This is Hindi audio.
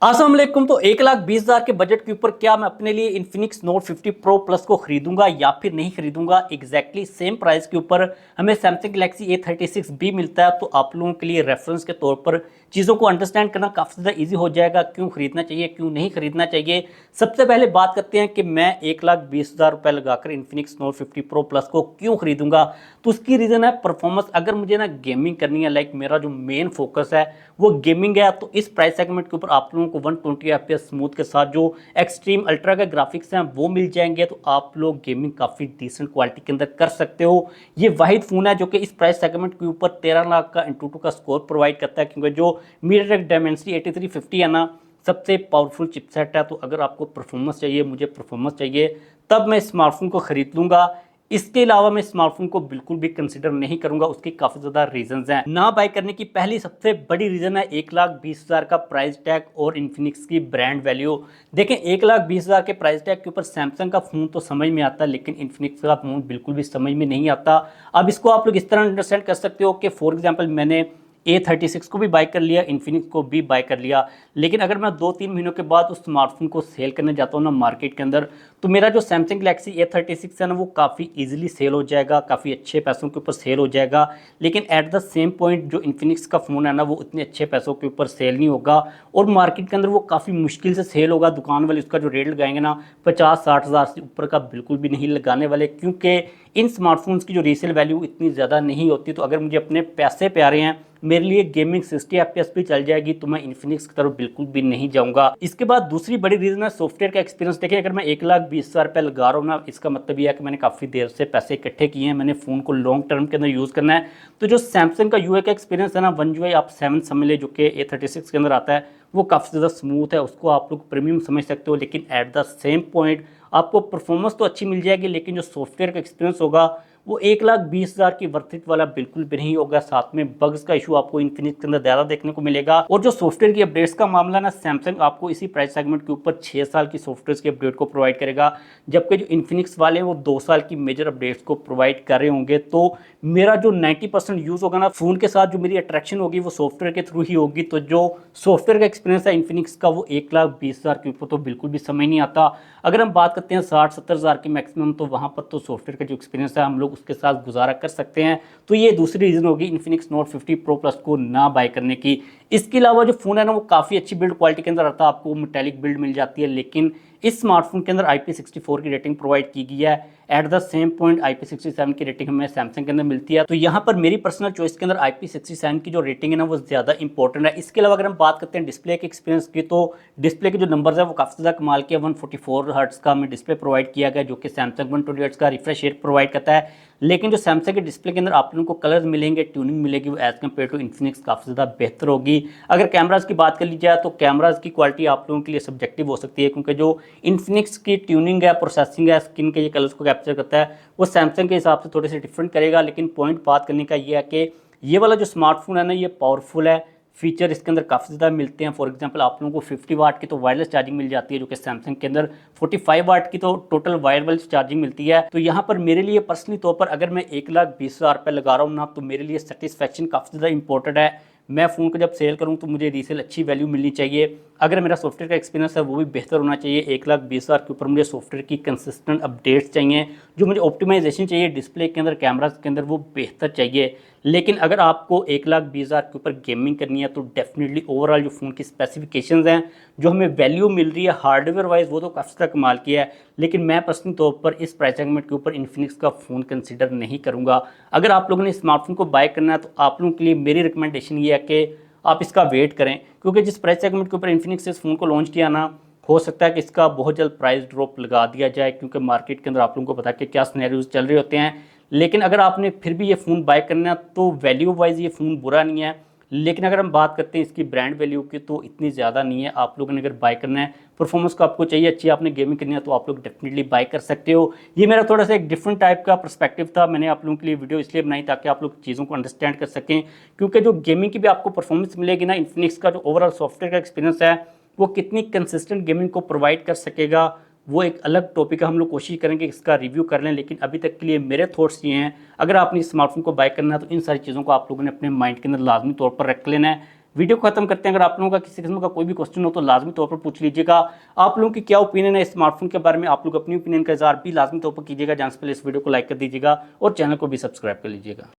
अस्सलाम वालेकुम। तो 1,20,000 के बजट के ऊपर क्या मैं अपने लिए इन्फिनिक्स नोट 50 प्रो प्लस को खरीदूंगा या फिर नहीं खरीदूंगा। एग्जैक्टली सेम प्राइस के ऊपर हमें सैमसंग गैलेक्सी A36 भी मिलता है। तो आप लोगों के लिए रेफरेंस के तौर पर चीज़ों को अंडरस्टैंड करना काफ़ी ज़्यादा ईजी हो जाएगा, क्यों खरीदना चाहिए क्यों नहीं खरीदना चाहिए। सबसे पहले बात करते हैं कि मैं 1,20,000 रुपये लगाकर इन्फिनिक्स नोट 50 प्रो प्लस को क्यों खरीदूंगा। तो उसकी रीज़न है परफॉर्मेंस। अगर मुझे ना गेमिंग करनी है, लाइक मेरा जो मेन फोकस है वो गेमिंग है, तो इस प्राइस सेगमेंट के ऊपर आप लोगों को 120 FPS स्मूथ के साथ जो एक्सट्रीम अल्ट्रा के ग्राफिक्स हैं वो मिल जाएंगे। तो आप लोग गेमिंग काफ़ी डिसेंट क्वालिटी के अंदर कर सकते हो। ये वाहिद फ़ोन है जो कि इस प्राइस सेगमेंट के ऊपर 13 लाख का Antutu का स्कोर प्रोवाइड करता है, क्योंकि जो MediaTek Dimensity 8350 है ना, सबसे पावरफुल चिपसेट है। तो अगर आपको परफॉर्मेंस चाहिए, मुझे परफॉर्मेंस चाहिए, तब मैं स्मार्टफोन को खरीद लूँगा। इसके अलावा मैं स्मार्टफोन को बिल्कुल भी कंसिडर नहीं करूंगा। उसके काफ़ी ज़्यादा रीजंस हैं। ना बाय करने की पहली सबसे बड़ी रीज़न है 1,20,000 का प्राइस टैग और इन्फिनिक्स की ब्रांड वैल्यू। देखें, 1,20,000 के प्राइस टैग के ऊपर सैमसंग का फ़ोन तो समझ में आता है, लेकिन इन्फिनिक्स का फ़ोन बिल्कुल भी समझ में नहीं आता। अब इसको आप लोग इस तरह अंडरस्टैंड कर सकते हो कि फॉर एग्जाम्पल मैंने A36 को भी बाय कर लिया, इन्फिनिक्स को भी बाय कर लिया, लेकिन अगर मैं 2-3 महीनों के बाद उस स्मार्टफोन को सेल करने जाता हूँ ना मार्केट के अंदर, तो मेरा जो सैमसंग गैलेक्सी A36 है ना वो काफ़ी इजीली सेल हो जाएगा, काफ़ी अच्छे पैसों के ऊपर सेल हो जाएगा। लेकिन एट द सेम पॉइंट जो इन्फिनिक्स का फ़ोन है ना वो इतने अच्छे पैसों के ऊपर सेल नहीं होगा, और मार्केट के अंदर वो काफ़ी मुश्किल से सेल होगा। दुकान वाले उसका जो रेट लगाएंगे ना 50-60 हज़ार से ऊपर का बिल्कुल भी नहीं लगाने वाले, क्योंकि इन स्मार्टफोन्स की जो रीसेल वैल्यू इतनी ज़्यादा नहीं होती। तो अगर मुझे अपने पैसे प्यारे हैं, मेरे लिए गेमिंग 60 FPS भी चल जाएगी, तो मैं इन्फिनिक्स की तरफ बिल्कुल भी नहीं जाऊंगा। इसके बाद दूसरी बड़ी रीज़न है सॉफ्टवेयर का एक्सपीरियंस। देखिए, अगर मैं 1,20,000 रुपये लगा रहा हूँ ना, इसका मतलब यह है कि मैंने काफ़ी देर से पैसे इकट्ठे किए हैं, मैंने फ़ोन को लॉन्ग टर्म के अंदर यूज़ करना है। तो जो सैमसंग का UI का एक्सपीरियंस है ना, One UI आप 7 समझ ले, जो कि A36 के अंदर आता है, वो काफ़ी ज़्यादा स्मूथ है, उसको आप लोग प्रीमियम समझ सकते हो। लेकिन एट द सेम पॉइंट आपको परफॉर्मेंस तो अच्छी मिल जाएगी, लेकिन जो सॉफ्टवेयर का एक्सपीरियंस होगा वो 1,20,000 की वर्थित वाला बिल्कुल भी नहीं होगा। साथ में बग्स का इशू आपको इन्फिनिक्स के अंदर ज़्यादा देखने को मिलेगा। और जो सॉफ्टवेयर की अपडेट्स का मामला ना, सैमसंग आपको इसी प्राइस सेगमेंट के ऊपर 6 साल की सॉफ्टवेयर की अपडेट को प्रोवाइड करेगा, जबकि जो इन्फिनिक्स वाले हैं वो 2 साल की मेजर अपडेट्स को प्रोवाइड कर रहे होंगे। तो मेरा जो 90% यूज़ होगा ना फ़ोन के साथ, जो मेरी अट्रैक्शन होगी वो सॉफ्टवेयर के थ्रू ही होगी। तो जो सॉफ्टवेयर का एक्सपीरियंस है इन्फिनिक्स का, वो 1,20,000 के ऊपर तो बिल्कुल भी समझ नहीं आता। अगर हम बात करते हैं 60-70 हज़ार की मैक्सिमम, तो वहाँ पर तो सॉफ्टवेयर का जो एक्सपीरियंस है हम लोग उसके साथ गुजारा कर सकते हैं। तो ये दूसरी रीज़न होगी इन्फिनिक्स नोट 50 प्रो प्लस को ना बाय करने की। इसके अलावा जो फ़ोन है ना वो काफ़ी अच्छी बिल्ड क्वालिटी के अंदर आता है, आपको मेटेलिक बिल्ड मिल जाती है, लेकिन इस स्मार्टफोन के अंदर IP64 की रेटिंग प्रोवाइड की गई है। At the same point IP67 की रेटिंग हमें सैमसंग के अंदर मिलती है। तो यहाँ पर मेरी पर्सनल चॉइस के अंदर IP67 की जो रेटिंग है ना वो ज़्यादा इंपॉर्टेंट है। इसके अलावा अगर हम बात करते हैं डिस्प्ले के एक्सपीरियंस की, तो डिस्प्ले के जो नंबर्स है वो काफ़ी ज़्यादा कमाल के 144 हर्ट्स का हमें डिस्प्ले प्रोवाइड किया गया, जो कि सैमसंग 120 हर्ट्स का रिफ्रेश रेट प्रोवाइड करता है। लेकिन जो सैमसंग के डिस्प्ले के अंदर आप लोगों को कलर्स मिलेंगे, ट्यूनिंग मिलेगी, वो एज़ कम्पेयर टू इन्फिनिक्स काफ़ी ज़्यादा बेहतर होगी। अगर कैमराज की बात कर ली जाए, तो कैमराज की क्वालिटी आप लोगों के लिए सब्जेक्टिव हो सकती है, क्योंकि जो इन्फिनिक्स की ट्यूनिंग है, प्रोसेसिंग है, स्किन के ये कलर्स को कैप्चर करता है, वो सैमसंग के हिसाब से थोड़े से डिफरेंट करेगा। लेकिन पॉइंट बात करने का ये है कि ये वाला जो स्मार्टफोन है ना ये पावरफुल है, फीचर इसके अंदर काफ़ी ज़्यादा मिलते हैं। फॉर एग्जांपल आप लोगों को 50 वाट की तो वायरलेस चार्जिंग मिल जाती है, जो कि सैमसंग के अंदर 45 वाट की तो टोटल वायरलेस चार्जिंग मिलती है। तो यहाँ पर मेरे लिए पर्सनली तौर पर अगर मैं 1,20,000 रुपये लगा रहा हूँ ना, तो मेरे लिए सेटिस्फैक्शन काफ़ी ज़्यादा इंपॉर्टेंट है। मैं फ़ोन को जब सेल करूँ तो मुझे रीसेल अच्छी वैल्यू मिलनी चाहिए। अगर मेरा सॉफ्टवेयर का एक्सपीरियंस है वो भी बेहतर होना चाहिए। 1,20,000 के ऊपर मुझे सॉफ्टवेयर की कंसिस्टेंट अपडेट्स चाहिए, जो मुझे ऑप्टिमाइजेशन चाहिए डिस्प्ले के अंदर, कैमराज के अंदर, वो बेहतर चाहिए। लेकिन अगर आपको 1,20,000 के ऊपर गेमिंग करनी है, तो डेफिनेटली ओवरऑल जो फ़ोन की स्पेसिफिकेशंस हैं, जो हमें वैल्यू मिल रही है हार्डवेयर वाइज, वो तो काफ़ी ज़्यादा कमाल की है। लेकिन मैं पर्सनल तौर पर इस प्राइस सेगमेंट के ऊपर इन्फिनिक्स का फ़ोन कंसिडर नहीं करूँगा। अगर आप लोगों ने स्मार्टफोन को बाय करना है, तो आप लोगों के लिए मेरी रिकमेंडेशन ये है कि आप इसका वेट करें, क्योंकि जिस प्राइस सेगमेंट के ऊपर इन्फिनिक्स इस फ़ोन को लॉन्च किया ना, हो सकता है कि इसका बहुत जल्द प्राइस ड्रॉप लगा दिया जाए, क्योंकि मार्केट के अंदर आप लोगों को पता है कि क्या सिनेरियोज चल रहे होते हैं। लेकिन अगर आपने फिर भी ये फ़ोन बाय करना है, तो वैल्यू वाइज ये फ़ोन बुरा नहीं है। लेकिन अगर हम बात करते हैं इसकी ब्रांड वैल्यू की, तो इतनी ज़्यादा नहीं है। आप लोगों ने अगर बाय करना है, परफॉर्मेंस को आपको चाहिए अच्छी, आपने गेमिंग करनी है, तो आप लोग डेफिनेटली बाय कर सकते हो। ये मेरा थोड़ा सा एक डिफरेंट टाइप का पर्सपेक्टिव था। मैंने आप लोगों के लिए वीडियो इसलिए बनाई ताकि आप लोग चीज़ों को अंडरस्टैंड कर सकें, क्योंकि जो गेमिंग की भी आपको परफॉर्मेंस मिलेगी ना, इन्फिनिक्स का जो ओवरऑल सॉफ्टवेयर का एक्सपीरियंस है वो कितनी कंसिस्टेंट गेमिंग को प्रोवाइड कर सकेगा, वो एक अलग टॉपिक है। हम लोग कोशिश करेंगे इसका रिव्यू कर लें। लेकिन अभी तक के लिए मेरे थॉट्स ये हैं, अगर आपने स्मार्टफोन को बाय करना है, तो इन सारी चीज़ों को आप लोगों ने अपने माइंड के अंदर लाजमी तौर पर रख लेना है। वीडियो को खत्म करते हैं। अगर आप लोगों का किसी किस्म का कोई भी क्वेश्चन हो तो लाजमी तौर पर पूछ लीजिएगा। आप लोगों की क्या ओपिनियन है स्मार्टफोन के बारे में, आप लोग अपनी ओपिनियन का इज़हार भी लाजमी तौर पर कीजिएगा। जाने से पहले इस वीडियो को लाइक कर दीजिएगा और चैनल को भी सब्सक्राइब कर लीजिएगा।